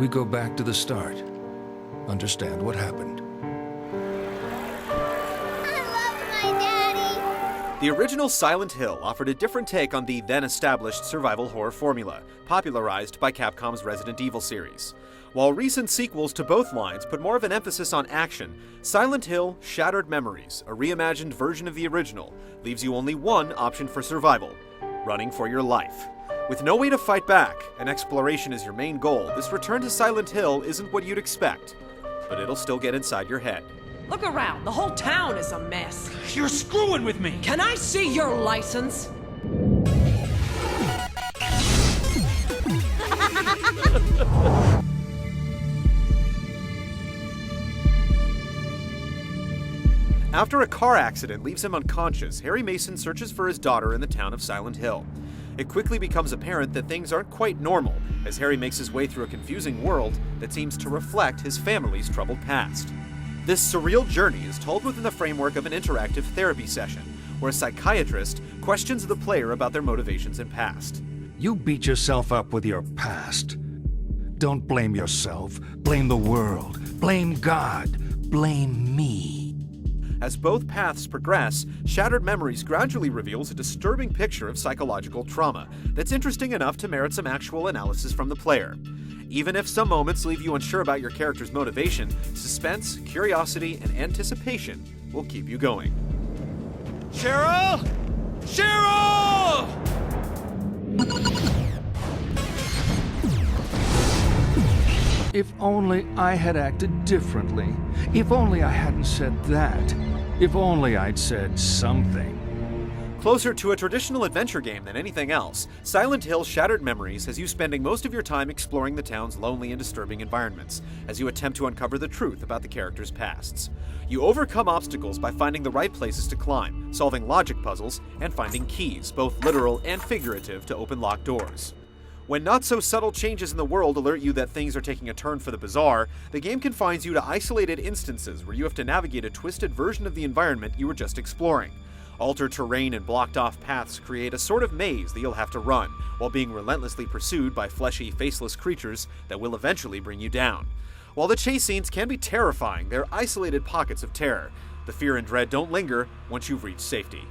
we go back to the start. Understand what happened. I love my daddy! The original Silent Hill offered a different take on the then-established survival horror formula, popularized by Capcom's Resident Evil series. While recent sequels to both lines put more of an emphasis on action, Silent Hill Shattered Memories, a reimagined version of the original, leaves you only one option for survival: running for your life. With no way to fight back, and exploration is your main goal, this return to Silent Hill isn't what you'd expect, but it'll still get inside your head. Look around, the whole town is a mess. You're screwing with me! Can I see your license? After a car accident leaves him unconscious, Harry Mason searches for his daughter in the town of Silent Hill. It quickly becomes apparent that things aren't quite normal as Harry makes his way through a confusing world that seems to reflect his family's troubled past. This surreal journey is told within the framework of an interactive therapy session, where a psychiatrist questions the player about their motivations and past. You beat yourself up with your past. Don't blame yourself. Blame the world. Blame God. Blame me. As both paths progress, Shattered Memories gradually reveals a disturbing picture of psychological trauma that's interesting enough to merit some actual analysis from the player. Even if some moments leave you unsure about your character's motivation, suspense, curiosity, and anticipation will keep you going. Cheryl! Cheryl! If only I had acted differently. If only I hadn't said that. If only I'd said something. Closer to a traditional adventure game than anything else, Silent Hill Shattered Memories has you spending most of your time exploring the town's lonely and disturbing environments, as you attempt to uncover the truth about the characters' pasts. You overcome obstacles by finding the right places to climb, solving logic puzzles, and finding keys, both literal and figurative, to open locked doors. When not-so-subtle changes in the world alert you that things are taking a turn for the bizarre, the game confines you to isolated instances where you have to navigate a twisted version of the environment you were just exploring. Altered terrain and blocked-off paths create a sort of maze that you'll have to run, while being relentlessly pursued by fleshy, faceless creatures that will eventually bring you down. While the chase scenes can be terrifying, they're isolated pockets of terror. The fear and dread don't linger once you've reached safety.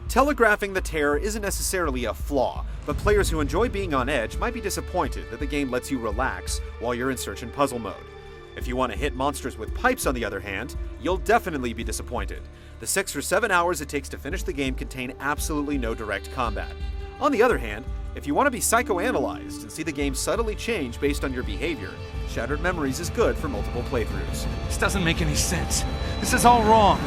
Telegraphing the terror isn't necessarily a flaw, but players who enjoy being on edge might be disappointed that the game lets you relax while you're in search and puzzle mode. If you want to hit monsters with pipes, on the other hand, you'll definitely be disappointed. The 6 or 7 hours it takes to finish the game contain absolutely no direct combat. On the other hand, if you want to be psychoanalyzed and see the game subtly change based on your behavior, Shattered Memories is good for multiple playthroughs. This doesn't make any sense. This is all wrong.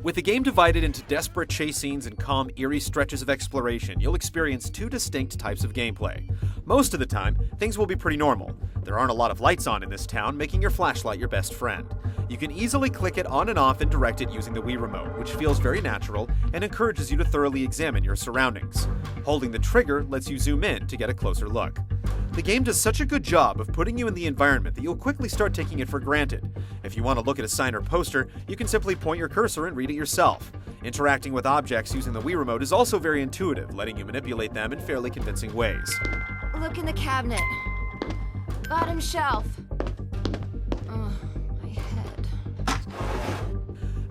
With the game divided into desperate chase scenes and calm, eerie stretches of exploration, you'll experience two distinct types of gameplay. Most of the time, things will be pretty normal. There aren't a lot of lights on in this town, making your flashlight your best friend. You can easily click it on and off and direct it using the Wii Remote, which feels very natural and encourages you to thoroughly examine your surroundings. Holding the trigger lets you zoom in to get a closer look. The game does such a good job of putting you in the environment that you'll quickly start taking it for granted. If you want to look at a sign or poster, you can simply point your cursor and read it yourself. Interacting with objects using the Wii Remote is also very intuitive, letting you manipulate them in fairly convincing ways. Look in the cabinet. Bottom shelf. Oh, my head.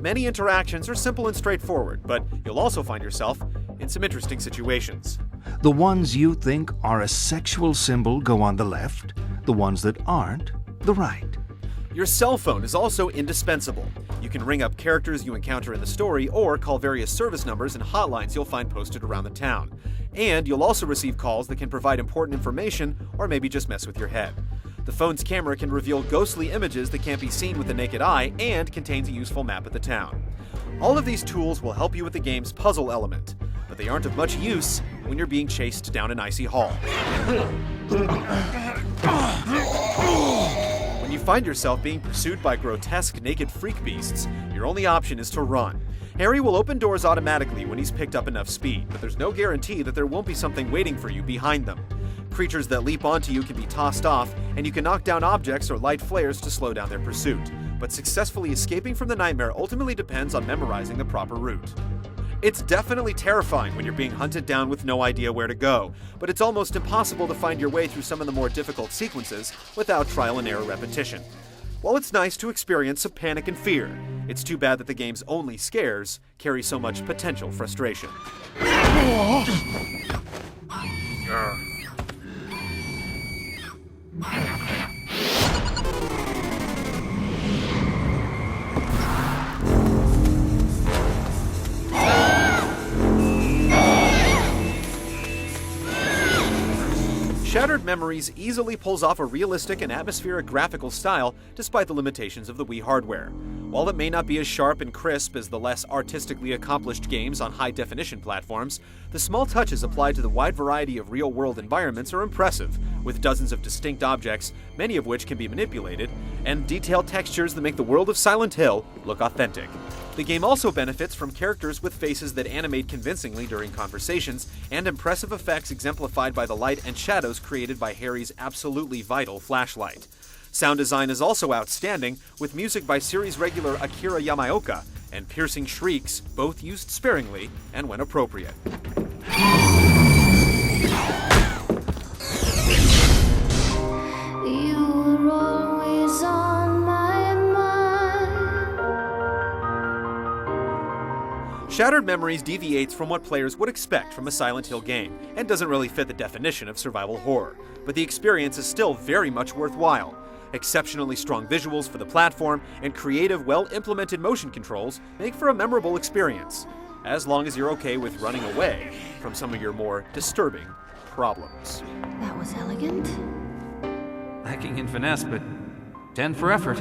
Many interactions are simple and straightforward, but you'll also find yourself in some interesting situations. The ones you think are a sexual symbol go on the left, the ones that aren't, the right. Your cell phone is also indispensable. You can ring up characters you encounter in the story or call various service numbers and hotlines you'll find posted around the town. And you'll also receive calls that can provide important information or maybe just mess with your head. The phone's camera can reveal ghostly images that can't be seen with the naked eye and contains a useful map of the town. All of these tools will help you with the game's puzzle element, but they aren't of much use when you're being chased down an icy hall. When you find yourself being pursued by grotesque naked freak beasts, your only option is to run. Harry will open doors automatically when he's picked up enough speed, but there's no guarantee that there won't be something waiting for you behind them. Creatures that leap onto you can be tossed off, and you can knock down objects or light flares to slow down their pursuit. But successfully escaping from the nightmare ultimately depends on memorizing the proper route. It's definitely terrifying when you're being hunted down with no idea where to go, but it's almost impossible to find your way through some of the more difficult sequences without trial and error repetition. While it's nice to experience some panic and fear, it's too bad that the game's only scares carry so much potential frustration. Shattered Memories easily pulls off a realistic and atmospheric graphical style despite the limitations of the Wii hardware. While it may not be as sharp and crisp as the less artistically accomplished games on high-definition platforms, the small touches applied to the wide variety of real-world environments are impressive, with dozens of distinct objects, many of which can be manipulated, and detailed textures that make the world of Silent Hill look authentic. The game also benefits from characters with faces that animate convincingly during conversations, and impressive effects exemplified by the light and shadows created by Harry's absolutely vital flashlight. Sound design is also outstanding, with music by series regular Akira Yamaoka, and piercing shrieks, both used sparingly and when appropriate. You were always on my mind. Shattered Memories deviates from what players would expect from a Silent Hill game, and doesn't really fit the definition of survival horror, but the experience is still very much worthwhile. Exceptionally strong visuals for the platform and creative, well-implemented motion controls make for a memorable experience, as long as you're okay with running away from some of your more disturbing problems. That was elegant. Lacking in finesse, but 10 for effort.